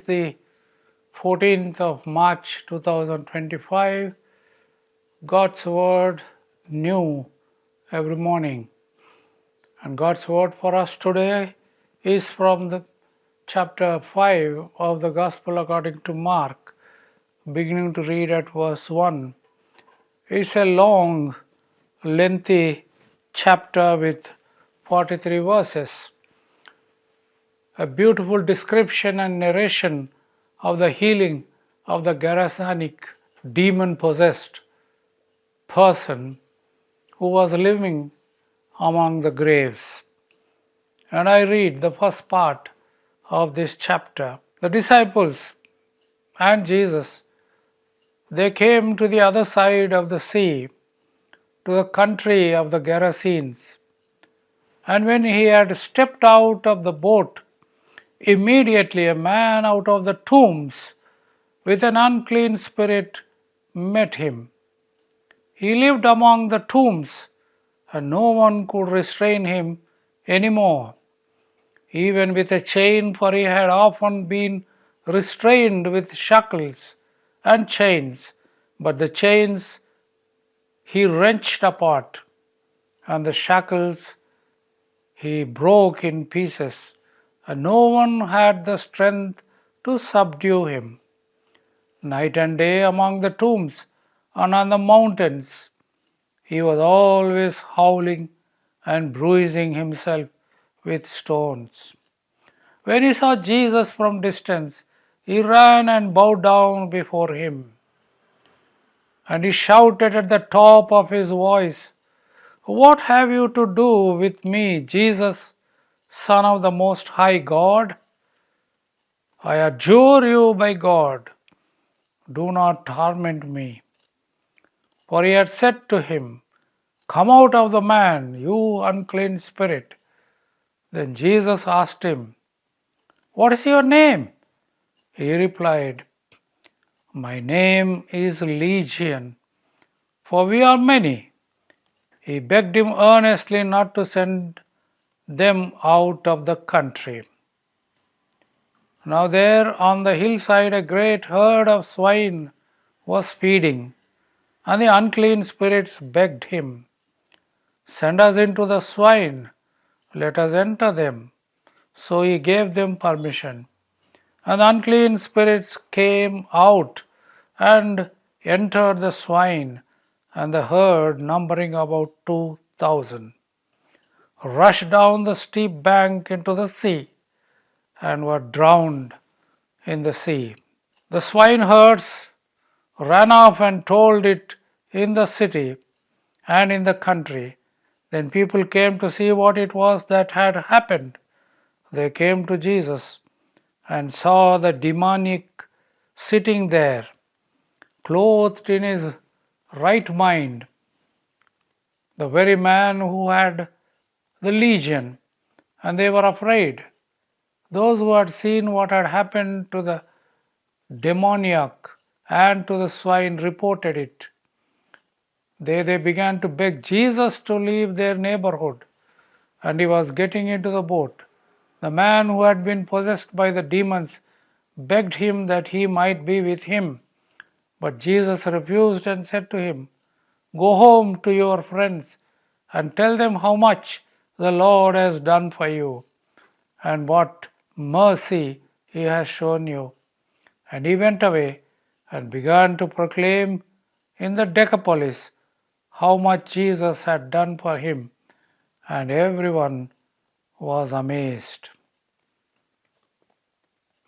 the 14th of March 2025. God's Word new every morning. And God's Word for us today is from the chapter 5 of the Gospel according to Mark, beginning to read at verse 1. It's a long, lengthy chapter with 43 verses. A beautiful description and narration of the healing of the Gerasenic demon-possessed person who was living among the graves. And I read the first part of this chapter. The disciples and Jesus, they came to the other side of the sea, to the country of the Gerasenes. And when he had stepped out of the boat, immediately a man out of the tombs with an unclean spirit met him. He lived among the tombs, and no one could restrain him any more, even with a chain, for he had often been restrained with shackles and chains. But the chains he wrenched apart, and the shackles he broke in pieces, and no one had the strength to subdue him. Night and day among the tombs and on the mountains, he was always howling and bruising himself with stones. When he saw Jesus from distance, he ran and bowed down before him. And he shouted at the top of his voice, "What have you to do with me, Jesus, Son of the Most High God? I adjure you by God, do not torment me." For he had said to him, "Come out of the man, you unclean spirit." Then Jesus asked him, "What is your name?" He replied, "My name is Legion, for we are many." He begged him earnestly not to send them out of the country. Now there on the hillside a great herd of swine was feeding, and the unclean spirits begged him, "Send us into the swine, let us enter them." So he gave them permission. And the unclean spirits came out and entered the swine, and the herd, numbering about 2,000, rushed down the steep bank into the sea and were drowned in the sea. The swineherds ran off and told it in the city and in the country. Then people came to see what it was that had happened. They came to Jesus and saw the demoniac sitting there, clothed in his right mind, the very man who had the legion, and they were afraid. Those who had seen what had happened to the demoniac and to the swine reported it. They began to beg Jesus to leave their neighborhood, and he was getting into the boat. The man who had been possessed by the demons begged him that he might be with him. But Jesus refused and said to him, "Go home to your friends and tell them how much the Lord has done for you and what mercy he has shown you." And he went away and began to proclaim in the Decapolis how much Jesus had done for him, and everyone was amazed.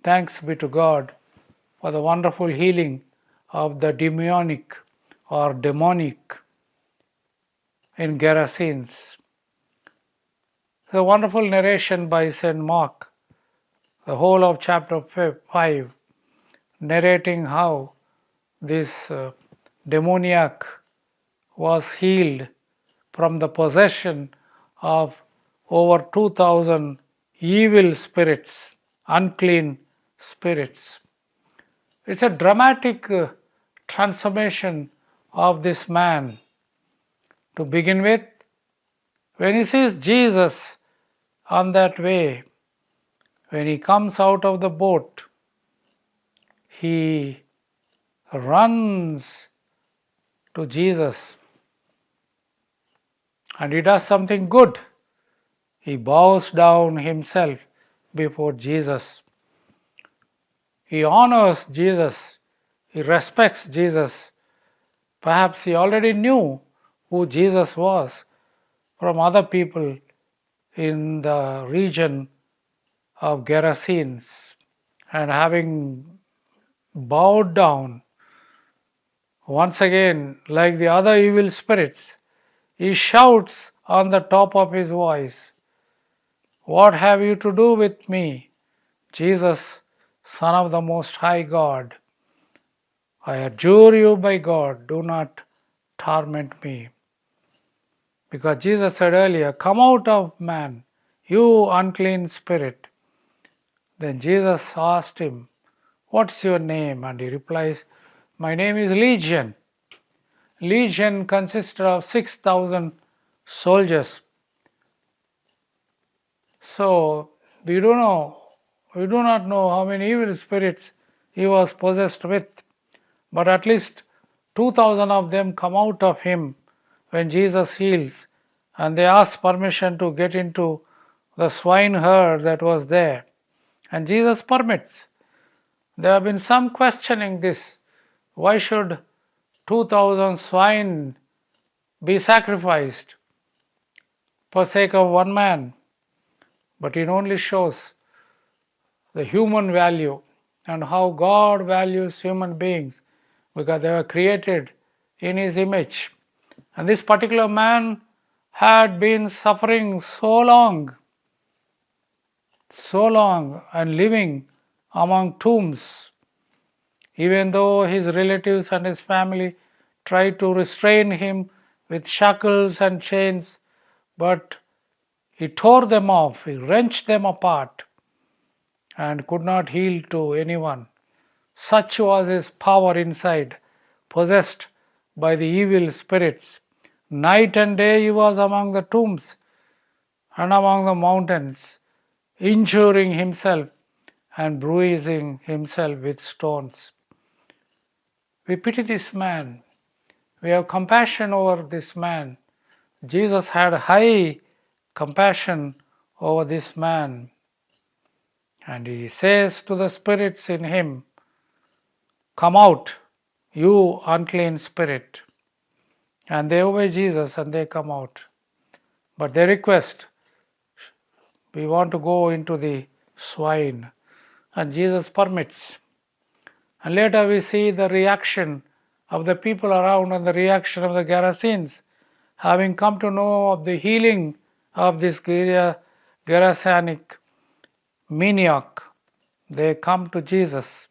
Thanks be to God for the wonderful healing of the demonic in Gerasenes. The wonderful narration by St. Mark, the whole of chapter 5, narrating how this demoniac was healed from the possession of over 2,000 evil spirits, unclean spirits. It's a dramatic transformation of this man. To begin with, when he sees Jesus on that way, when he comes out of the boat, he runs to Jesus and he does something good. He bows down himself before Jesus. He honors Jesus. He respects Jesus. Perhaps he already knew who Jesus was from other people in the region of Gerasenes. And having bowed down, once again, like the other evil spirits, he shouts on the top of his voice, "What have you to do with me, Jesus, Son of the Most High God? I adjure you by God, do not torment me." Because Jesus said earlier, "Come out of man, you unclean spirit." Then Jesus asked him, "What's your name?" And he replies, "My name is Legion." Legion consisted of 6,000 soldiers. So we do not know how many evil spirits he was possessed with, but at least 2,000 of them come out of him when Jesus heals, and they ask permission to get into the swine herd that was there, and Jesus permits. There have been some questioning this. Why should 2,000 swine be sacrificed for sake of one man? But it only shows the human value and how God values human beings, because they were created in His image. And this particular man had been suffering so long and living among tombs, even though his relatives and his family tried to restrain him with shackles and chains, but he tore them off, he wrenched them apart and could not yield to anyone. Such was his power inside, possessed by the evil spirits. Night and day he was among the tombs and among the mountains, injuring himself and bruising himself with stones. We pity this man. We have compassion over this man. Jesus had high compassion over this man. And he says to the spirits in him, "Come out, you unclean spirit." And they obey Jesus and they come out. But they request, "We want to go into the swine." And Jesus permits. And later we see the reaction of the people around and the reaction of the Gerasenes, having come to know of the healing of this Gerasenic maniac. They come to Jesus.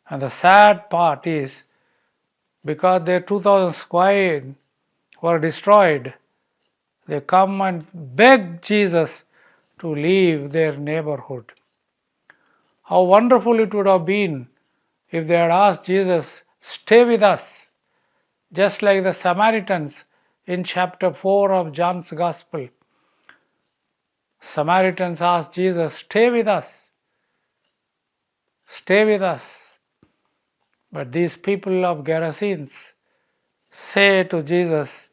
And the sad part is, because their 2,000 swine were destroyed, they come and beg Jesus to leave their neighborhood. How wonderful it would have been if they had asked Jesus, "Stay with us," just like the Samaritans in chapter 4 of John's Gospel. Samaritans asked Jesus, "Stay with us. Stay with us." But these people of Gerasenes say to Jesus,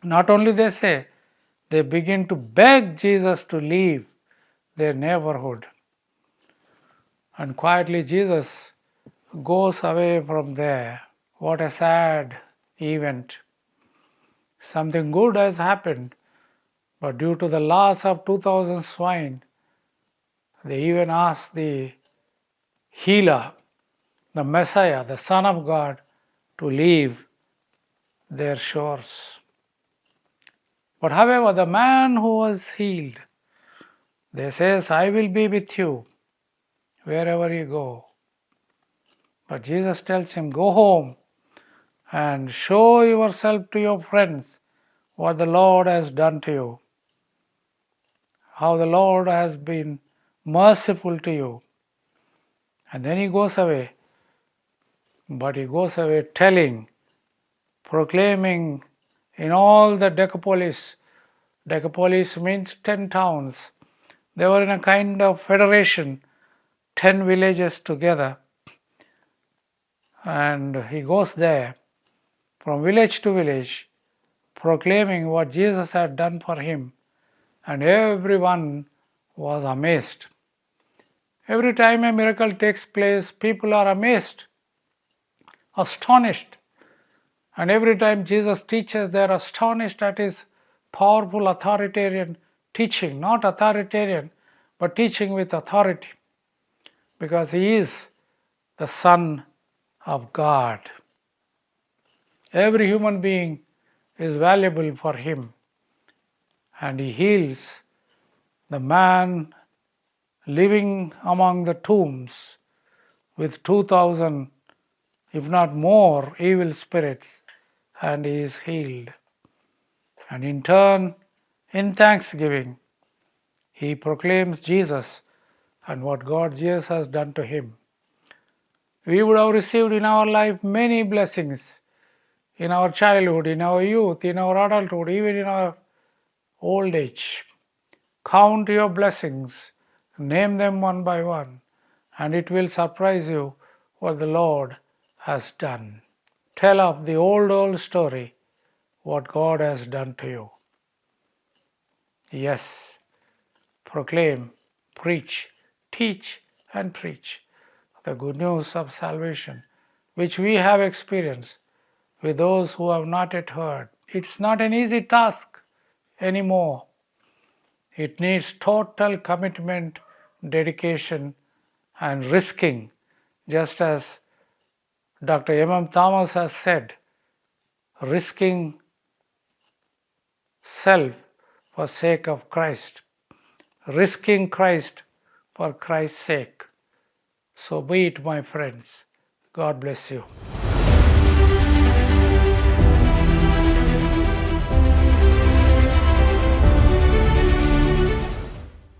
not only they say, they begin to beg Jesus to leave their neighborhood. And quietly Jesus goes away from there. What a sad event. Something good has happened, but due to the loss of 2,000 swine, they even asked the healer, the Messiah, the Son of God, to leave their shores. But however, the man who was healed, they says, "I will be with you wherever you go." But Jesus tells him, "Go home and show yourself to your friends what the Lord has done to you, how the Lord has been merciful to you." And then he goes away. But he goes away telling, proclaiming in all the Decapolis. Decapolis means 10 towns. They were in a kind of federation, 10 villages together. and he goes there from village to village proclaiming what Jesus had done for him, and everyone was amazed. Every time a miracle takes place, people are amazed, astonished. And every time Jesus teaches, they are astonished at his powerful authoritarian teaching, not authoritarian, but teaching with authority, because he is the Son of God. Every human being is valuable for him, and he heals the man living among the tombs with 2,000, if not more, evil spirits, and he is healed. And in turn, in thanksgiving, he proclaims Jesus and what God Jesus has done to him. We would have received in our life many blessings in our childhood, in our youth, in our adulthood, even in our old age. Count your blessings, name them one by one, and it will surprise you what the Lord has done. Tell of the old story, what God has done to you. Yes, proclaim, preach, teach, and preach the good news of salvation, which we have experienced with those who have not yet heard. It's not an easy task anymore. It needs total commitment, dedication, and risking, just as Dr. Thomas has said, risking self for sake of Christ, risking Christ for Christ's sake. So be it, my friends. God bless you.